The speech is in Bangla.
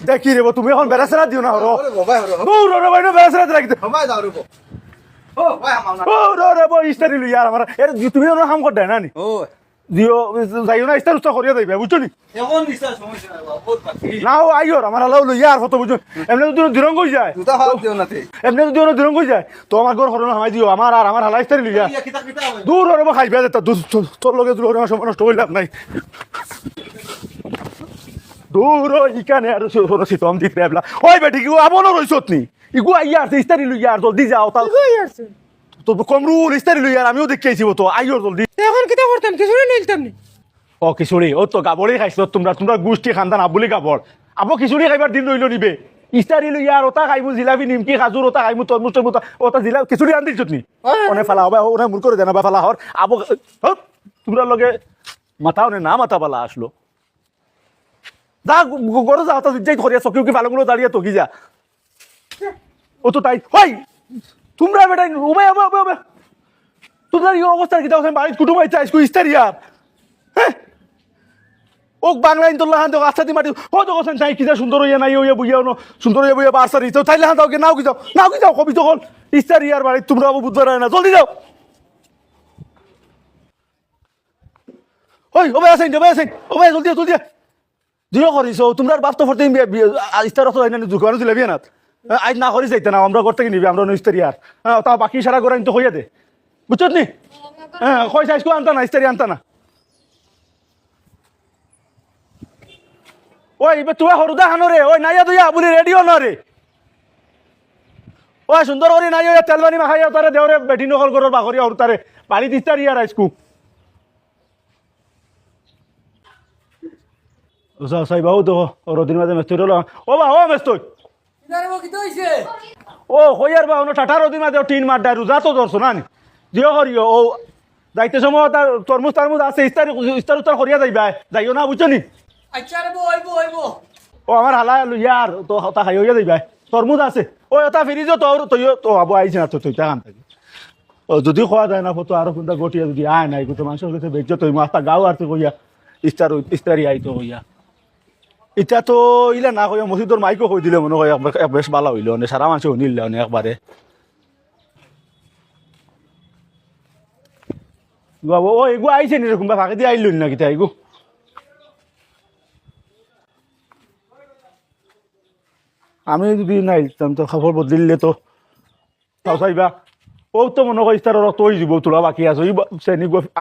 দেখি রে তুমি এখন বেড়াছেরা দিও না হরো বেড়াছেরা রাখতে ইস্তারি লই আর আমার তুমি হাম কর দেয় না নি দিও যাইও না ইস্তার উস্তা করিয়া যাইবে বুঝছো নি না ও আইওর আমার আলাও লই আর কত বুঝছো এমনি যদি দিরঙ্গ হয়ে যায় এমনি যদি দিরঙ্গ হয়ে যায় তো আমার ঘর হরণ হামাই দিও আমার আর আমার হালা ইস্তারি লইয়া দূর হরব খাইবে তোর লগে দূর আমার সময় নষ্ট হইলাম নাই দূর ইকানে আর শীতম দিতে এবলা ওই বেটি কি আমনও রইছত নি ইগু আইয়া আছে ইস্তারি লইয়া আর জলদি যাও তাও তো কমরুল ইস্তারি লইয়া আমিও দেখে আইছি তো আইওর জলদি এখন কিটা করতাম কিছুই নিলতাম নি ও খিচুড়ি ও তো গাবড়ি খাইছো তোমরা গোষ্ঠী খানদান আবুলি গাবড় আবো খিচুড়ি খাইবার দিন রইল নিবে ইস্তারি লইয়া আর ওটা খাইমু জিলাপি নিমকি খাজুর ওটা খাইমু তরমুজ টরমুজ ওটা জিলাপি খিচুড়ি আন দিছত নি অনে ফালা হবে ওনে মুর করে দেনা বা ফালা হর আবো তোমরা লগে মাথাও না মাথা পালা আসলো যা গরো যা তা যাই ধরিয়া চকিও কি ভালোগুলো দাঁড়িয়ে তকি যা ও তো তাই হই তোমরা বেটাই উবে উবে তোমরা এই অবস্থা কি দাও বাড়ি কুটুম আইছে আইসকু ইস্তারিয়ার হ্যাঁ ও বাংলা ইন্তল্লা হান দাও আচ্ছা দি মাটি ও তো কোসেন তাই কি যা সুন্দর হইয়া নাই হইয়া বুইয়া ন সুন্দর হইয়া বুইয়া বারসারি তো তাইলে হান দাও কি নাও কি যাও কবি তখন ইস্তারিয়ার বাড়ি তোমরা বুঝবার না জলদি যাও ওই ওবে আসেন ওবে জলদি দুইও করিস তোমরা বাপ তো ফরতে ইস্তার অত হয় না দোকানে দিলে বিয়ে না আজ না করিস যাইতে না আমরা ঘর থেকে নিবি আমরা ইস্তারিয়ার হ্যাঁ তা বাকি সারা করে তো হইয়া দে বুঝছ নি হ্যাঁ কয় সাইজকো আনতা না ইস্তারি আনতা না ওই তুই হরুদা হানো রে ওই নাইয়া দুইয়া বলি রেডিও ন রে ওই সুন্দর করি নাইয়া তেলবানি মাখাইয়া তারে দেওরে বেটি নকল করার বাঘরিয়া হরু তারে বাড়ি ইস্তারিয়ার আইসকু সাই বাবু তো রদিন মাঝে মেস্তই রল ও বা ও মেস্তই ও হইয়ার বা টাটা রদিন মাঝে টিন মার ডাই রোজা তো ধরছো না জিও করিও ও যাইতে সময় তার তরমুজ তারমুজ আছে ইস্তার উত্তর করিয়া যাইবা যাইও না বুঝছো নি ও আমার হালা ইয়ার তো তা খাই হইয়া যাইবা তরমুজ আছে ও এটা ফিরিজ তোর তৈও তো আবু আইছে না তো তৈটা কান থাকি ও যদি খাওয়া যায় না তো আরো কোনটা গটিয়া যদি আয় নাই গোটা মানুষের কাছে বেজ্জ তুই মাছটা গাও আর কইয়া ইস্তারি আইতো হইয়া এটা তো ইলা না কইয়া মসজিদর মাইকও কই দিলে মনে হয় বেশ ভালো হইল সারা মানুষ শুনিল একবারে বাবু ও এগু আইছে নি এরকম ফাঁকে দিয়ে আইল না কিতা এগু আমি যদি নাই তো খবর বদলিলে তো চাইবা ও তো মনে হয় ইস্তার রক্ত হয়ে যাব তোলা বাকি আছো